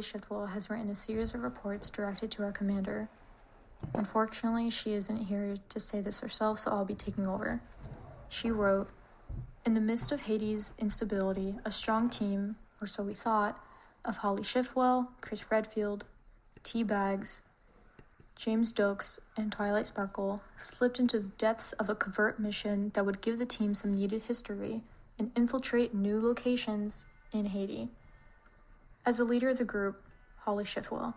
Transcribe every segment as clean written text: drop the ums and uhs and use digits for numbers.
Shifwell has written a series of reports directed to our commander. Unfortunately, she isn't here to say this herself, so I'll be taking over. She wrote, "In the midst of Haiti's instability, a strong team, or so we thought, of Holly Shifwell, Chris Redfield, T. Bags, James Dokes, and Twilight Sparkle slipped into the depths of a covert mission that would give the team some needed history and infiltrate new locations in Haiti. As the leader of the group, Holly Shifwell,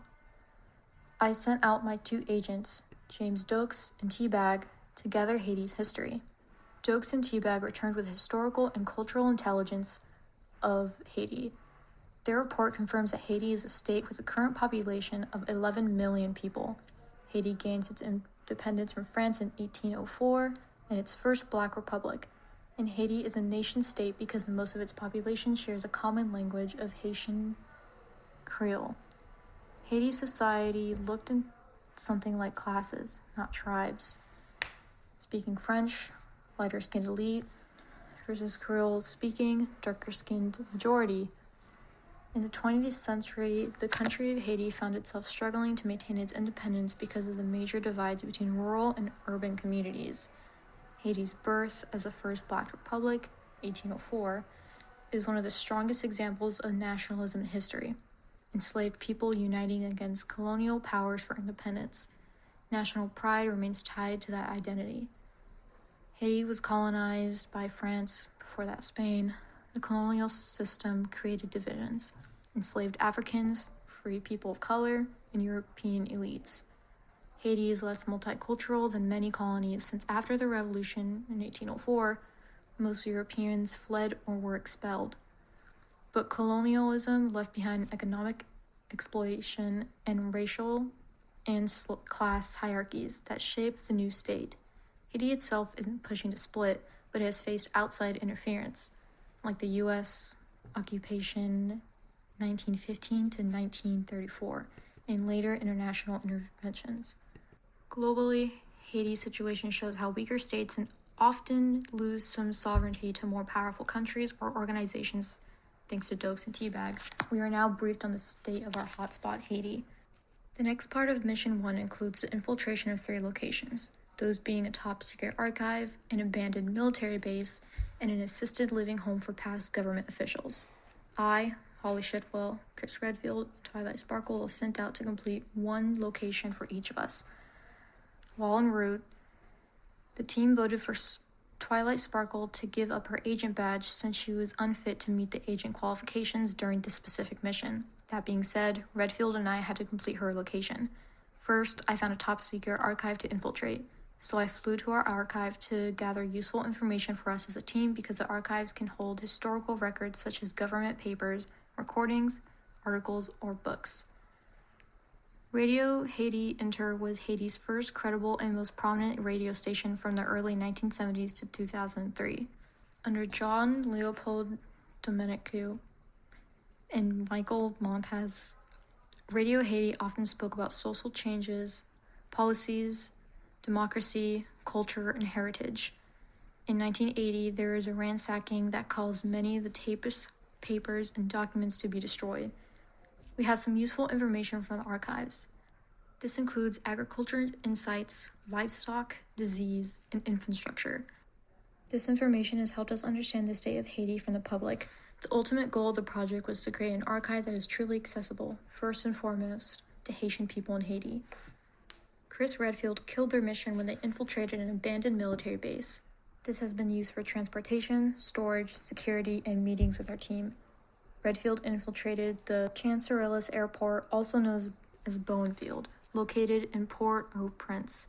I sent out my 2 agents, James Dokes and T-Bag, to gather Haiti's history. Dokes and T-Bag returned with historical and cultural intelligence of Haiti. Their report confirms that Haiti is a state with a current population of 11 million people. Haiti gains its independence from France in 1804 and its first Black Republic. And Haiti is a nation-state because most of its population shares a common language of Haitian Creole. Haiti society looked in something like classes, not tribes. Speaking French, lighter-skinned elite, versus Creole-speaking, darker-skinned majority. In the 20th century, the country of Haiti found itself struggling to maintain its independence because of the major divides between rural and urban communities. Haiti's birth as the first Black Republic, 1804, is one of the strongest examples of nationalism in history. Enslaved people uniting against colonial powers for independence. National pride remains tied to that identity. Haiti was colonized by France, before that Spain. The colonial system created divisions, enslaved Africans, free people of color, and European elites. Haiti is less multicultural than many colonies since after the revolution in 1804, most Europeans fled or were expelled. But colonialism left behind economic exploitation and racial and class hierarchies that shaped the new state. Haiti itself isn't pushing to split, but it has faced outside interference, like the U.S. occupation 1915 to 1934, and later international interventions. Globally, Haiti's situation shows how weaker states often lose some sovereignty to more powerful countries or organizations. Thanks to Dokes and T-Bag, we are now briefed on the state of our hotspot, Haiti. The next part of Mission 1 includes the infiltration of 3 locations, those being a top-secret archive, an abandoned military base, and an assisted living home for past government officials. I, Holly Shifwell, Chris Redfield, and Twilight Sparkle was sent out to complete 1 location for each of us. While en route, the team voted for Twilight Sparkle to give up her agent badge since she was unfit to meet the agent qualifications during this specific mission. That being said, Redfield and I had to complete her location. First, I found a top-secret archive to infiltrate, so I flew to our archive to gather useful information for us as a team because the archives can hold historical records such as government papers, recordings, articles, or books. Radio Haiti Inter was Haiti's first credible and most prominent radio station from the early 1970s to 2003. Under John Leopold Domenico and Michael Montez, Radio Haiti often spoke about social changes, policies, democracy, culture, and heritage. In 1980, there is a ransacking that caused many of the tapes, papers, and documents to be destroyed. We have some useful information from the archives. This includes agriculture insights, livestock, disease, and infrastructure. This information has helped us understand the state of Haiti from the public. The ultimate goal of the project was to create an archive that is truly accessible, first and foremost, to Haitian people in Haiti. Chris Redfield killed their mission when they infiltrated an abandoned military base. This has been used for transportation, storage, security, and meetings with our team. Redfield infiltrated the Chancerelles Airport, also known as Bowenfield, located in Port-au-Prince.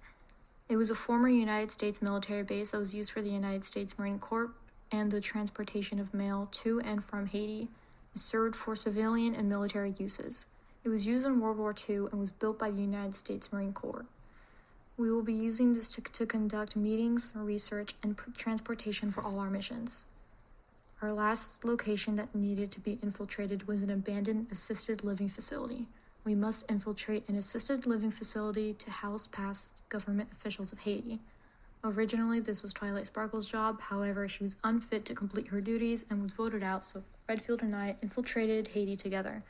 It was a former United States military base that was used for the United States Marine Corps and the transportation of mail to and from Haiti. It served for civilian and military uses. It was used in World War II and was built by the United States Marine Corps. We will be using this to conduct meetings, research, and transportation for all our missions. Our last location that needed to be infiltrated was an abandoned assisted living facility. We must infiltrate an assisted living facility to house past government officials of Haiti. Originally, this was Twilight Sparkle's job. However, she was unfit to complete her duties and was voted out, so Redfield and I infiltrated Haiti together.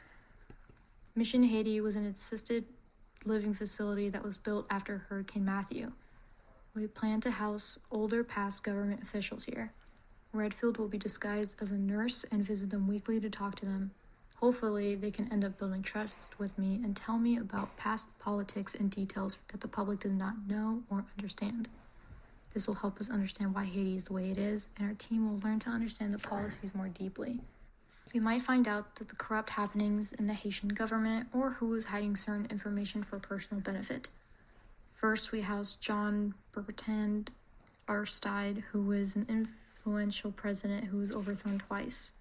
Mission Haiti was an assisted living facility that was built after Hurricane Matthew. We plan to house older past government officials here. Redfield will be disguised as a nurse and visit them weekly to talk to them. Hopefully, they can end up building trust with me and tell me about past politics and details that the public does not know or understand. This will help us understand why Haiti is the way it is, and our team will learn to understand the policies more deeply. We might find out that the corrupt happenings in the Haitian government or who is hiding certain information for personal benefit. First, we house John Bertrand Aristide, who was an influential president who was overthrown twice.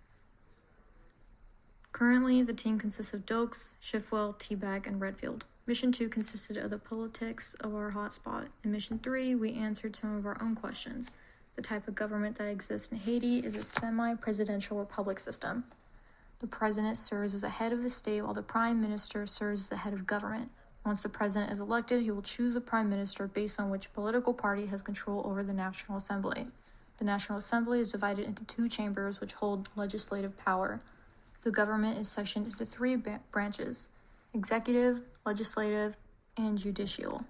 Currently, the team consists of Dokes, Schiffwell, Teabag, and Redfield. Mission 2 consisted of the politics of our hotspot. In Mission 3, we answered some of our own questions. The type of government that exists in Haiti is a semi-presidential republic system. The president serves as the head of the state while the prime minister serves as the head of government. Once the president is elected, he will choose the prime minister based on which political party has control over the National Assembly. The National Assembly is divided into two chambers which hold legislative power. The government is sectioned into three branches: executive, legislative, and judicial.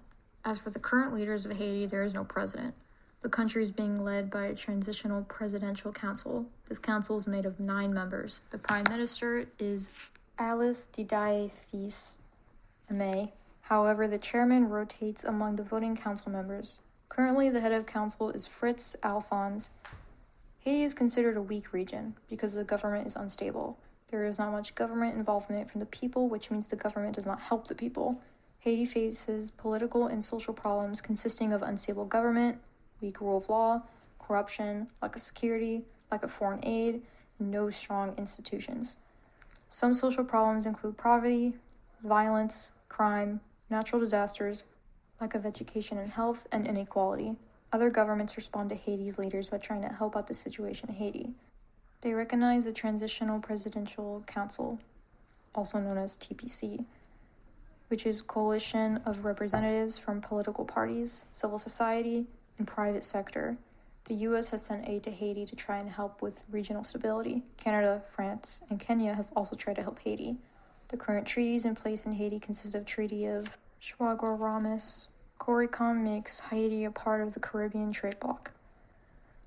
As for the current leaders of Haiti, there is no president. The country is being led by a transitional presidential council. This council is made of 9 members. The prime minister is Alice Didae-Fils-Aimé. However, the chairman rotates among the voting council members. Currently, the head of council is Fritz Alphonse. Haiti is considered a weak region because the government is unstable. There is not much government involvement from the people, which means the government does not help the people. Haiti faces political and social problems consisting of unstable government, weak rule of law, corruption, lack of security, lack of foreign aid, and no strong institutions. Some social problems include poverty, violence, crime, natural disasters, lack of education and health, and inequality. Other governments respond to Haiti's leaders by trying to help out the situation in Haiti. They recognize the Transitional Presidential Council, also known as TPC, which is a coalition of representatives from political parties, civil society, and private sector. The U.S. has sent aid to Haiti to try and help with regional stability. Canada, France, and Kenya have also tried to help Haiti. The current treaties in place in Haiti consist of Treaty of Schwager-Ramis. CARICOM makes Haiti a part of the Caribbean trade bloc.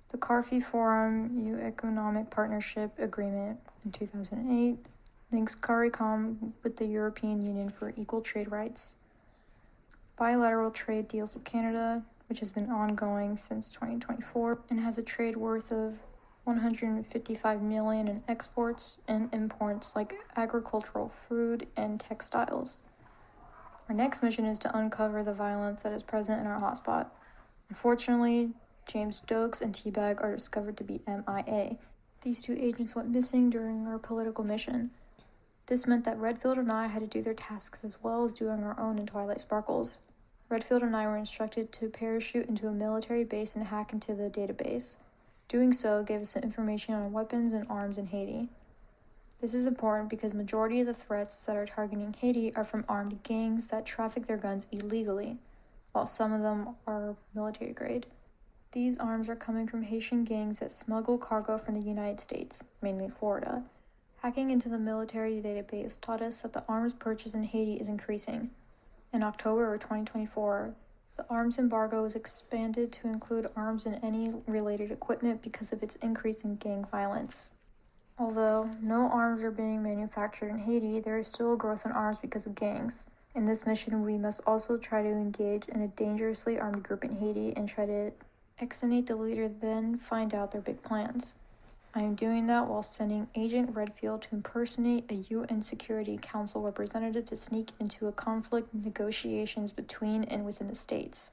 The CARFI Forum EU Economic Partnership Agreement in 2008 links CARICOM with the European Union for equal trade rights. Bilateral trade deals with Canada, which has been ongoing since 2024 and has a trade worth of $155 million in exports and imports like agricultural, food, and textiles. Our next mission is to uncover the violence that is present in our hotspot. Unfortunately, James Dokes and Teabag are discovered to be MIA. These 2 agents went missing during our political mission. This meant that Redfield and I had to do their tasks as well as doing our own in Twilight Sparkles. Redfield and I were instructed to parachute into a military base and hack into the database. Doing so gave us information on weapons and arms in Haiti. This is important because majority of the threats that are targeting Haiti are from armed gangs that traffic their guns illegally, while some of them are military grade. These arms are coming from Haitian gangs that smuggle cargo from the United States, mainly Florida. Hacking into the military database taught us that the arms purchase in Haiti is increasing. In October of 2024, the arms embargo was expanded to include arms and any related equipment because of its increase in gang violence. Although no arms are being manufactured in Haiti, there is still a growth in arms because of gangs. In this mission, we must also try to engage in a dangerously armed group in Haiti and try to exonerate the leader, then find out their big plans. I am doing that while sending Agent Redfield to impersonate a UN Security Council representative to sneak into a conflict negotiations between and within the states.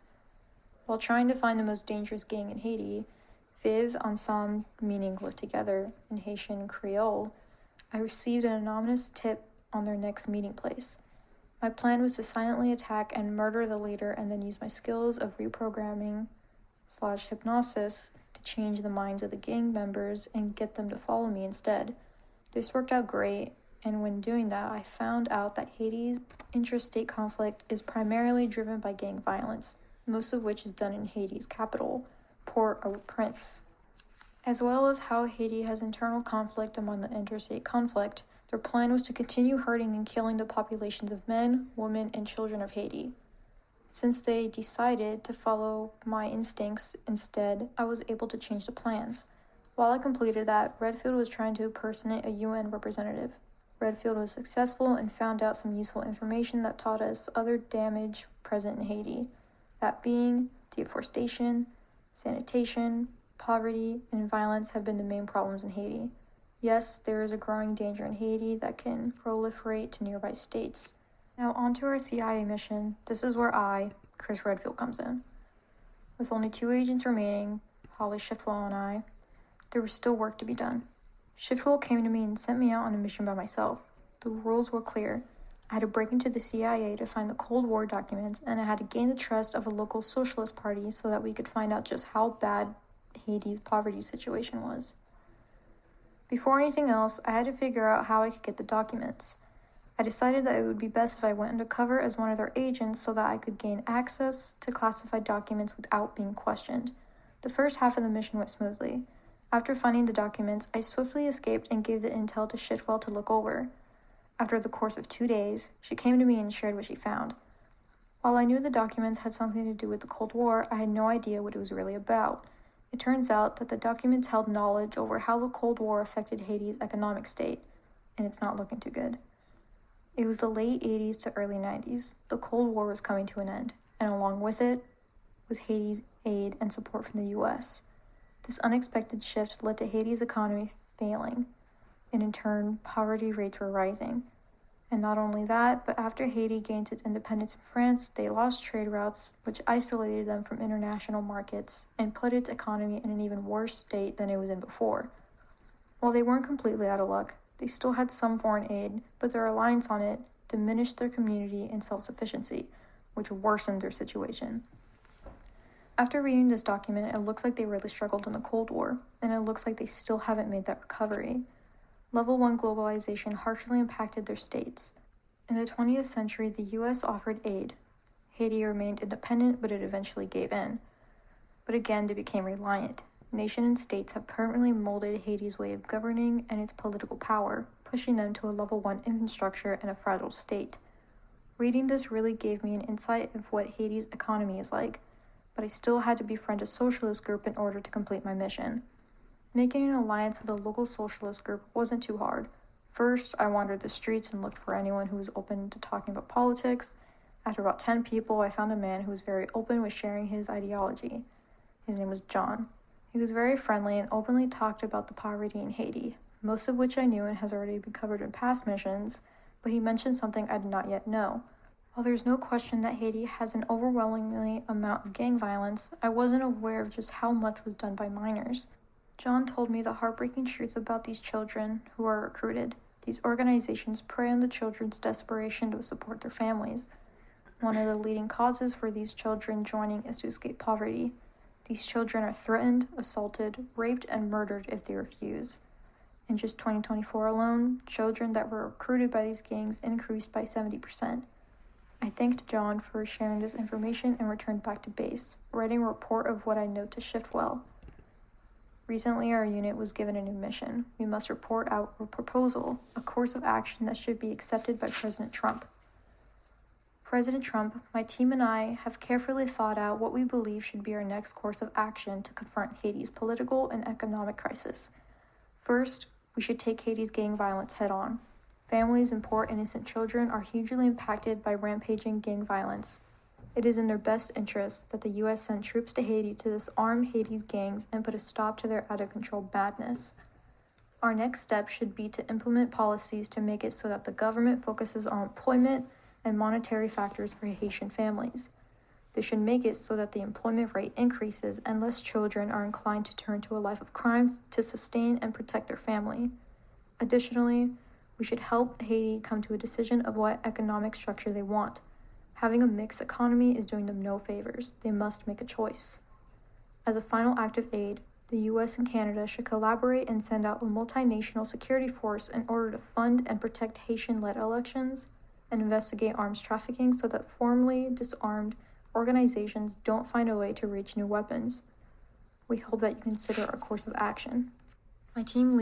While trying to find the most dangerous gang in Haiti, Vive Ensemble, meaning live together in Haitian Creole, I received an anonymous tip on their next meeting place. My plan was to silently attack and murder the leader and then use my skills of reprogramming/hypnosis to change the minds of the gang members and get them to follow me instead. This worked out great, and when doing that, I found out that Haiti's intrastate conflict is primarily driven by gang violence, most of which is done in Haiti's capital, Port-au-Prince. As well as how Haiti has internal conflict among the interstate conflict, Their plan was to continue hurting and killing the populations of men, women, and children of Haiti. Since they decided to follow my instincts instead, I was able to change the plans. While I completed that, Redfield was trying to impersonate a UN representative. Redfield was successful and found out some useful information that taught us other damage present in Haiti, that being deforestation, sanitation, poverty, and violence have been the main problems in Haiti. Yes, there is a growing danger in Haiti that can proliferate to nearby states. Now onto our CIA mission. This is where I, Chris Redfield, comes in. With only 2 agents remaining, Holly Shiftwell and I, there was still work to be done. Shiftwell came to me and sent me out on a mission by myself. The rules were clear. I had to break into the CIA to find the Cold War documents, and I had to gain the trust of a local socialist party so that we could find out just how bad Haiti's poverty situation was. Before anything else, I had to figure out how I could get the documents. I decided that it would be best if I went undercover as one of their agents so that I could gain access to classified documents without being questioned. The first half of the mission went smoothly. After finding the documents, I swiftly escaped and gave the intel to Shiftwell to look over. After the course of 2 days, she came to me and shared what she found. While I knew the documents had something to do with the Cold War, I had no idea what it was really about. It turns out that the documents held knowledge over how the Cold War affected Haiti's economic state, and it's not looking too good. It was the late 80s to early 90s. The Cold War was coming to an end, and along with it was Haiti's aid and support from the U.S. This unexpected shift led to Haiti's economy failing, and in turn, poverty rates were rising. And not only that, but after Haiti gained its independence from France, they lost trade routes, which isolated them from international markets and put its economy in an even worse state than it was in before. While they weren't completely out of luck, they still had some foreign aid, but their reliance on it diminished their community and self-sufficiency, which worsened their situation. After reading this document, it looks like they really struggled in the Cold War, and it looks like they still haven't made that recovery. Level 1 globalization harshly impacted their states. In the 20th century, the U.S. offered aid. Haiti remained independent, but it eventually gave in. But again, they became reliant. Nation and states have permanently molded Haiti's way of governing and its political power, pushing them to a level 1 infrastructure and a fragile state. Reading this really gave me an insight of what Haiti's economy is like, but I still had to befriend a socialist group in order to complete my mission. Making an alliance with a local socialist group wasn't too hard. First, I wandered the streets and looked for anyone who was open to talking about politics. After about 10 people, I found a man who was very open with sharing his ideology. His name was John. He was very friendly and openly talked about the poverty in Haiti, most of which I knew and has already been covered in past missions, but he mentioned something I did not yet know. While there's no question that Haiti has an overwhelmingly amount of gang violence, I wasn't aware of just how much was done by minors. John told me the heartbreaking truth about these children who are recruited. These organizations prey on the children's desperation to support their families. One of the leading causes for these children joining is to escape poverty. These children are threatened, assaulted, raped, and murdered if they refuse. In just 2024 alone, children that were recruited by these gangs increased by 70%. I thanked John for sharing this information and returned back to base, writing a report of what I know to Shiftwell. Recently, our unit was given a new mission. We must report out a proposal, a course of action that should be accepted by President Trump. President Trump, my team and I have carefully thought out what we believe should be our next course of action to confront Haiti's political and economic crisis. First, we should take Haiti's gang violence head on. Families and poor innocent children are hugely impacted by rampaging gang violence. It is in their best interests that the U.S. send troops to Haiti to disarm Haiti's gangs and put a stop to their out-of-control madness. Our next step should be to implement policies to make it so that the government focuses on employment and monetary factors for Haitian families. This should make it so that the employment rate increases and less children are inclined to turn to a life of crimes to sustain and protect their family. Additionally, we should help Haiti come to a decision of what economic structure they want. Having a mixed economy is doing them no favors. They must make a choice. As a final act of aid, the U.S. and Canada should collaborate and send out a multinational security force in order to fund and protect Haitian-led elections and investigate arms trafficking so that formerly disarmed organizations don't find a way to reach new weapons. We hope that you consider our course of action. My team leader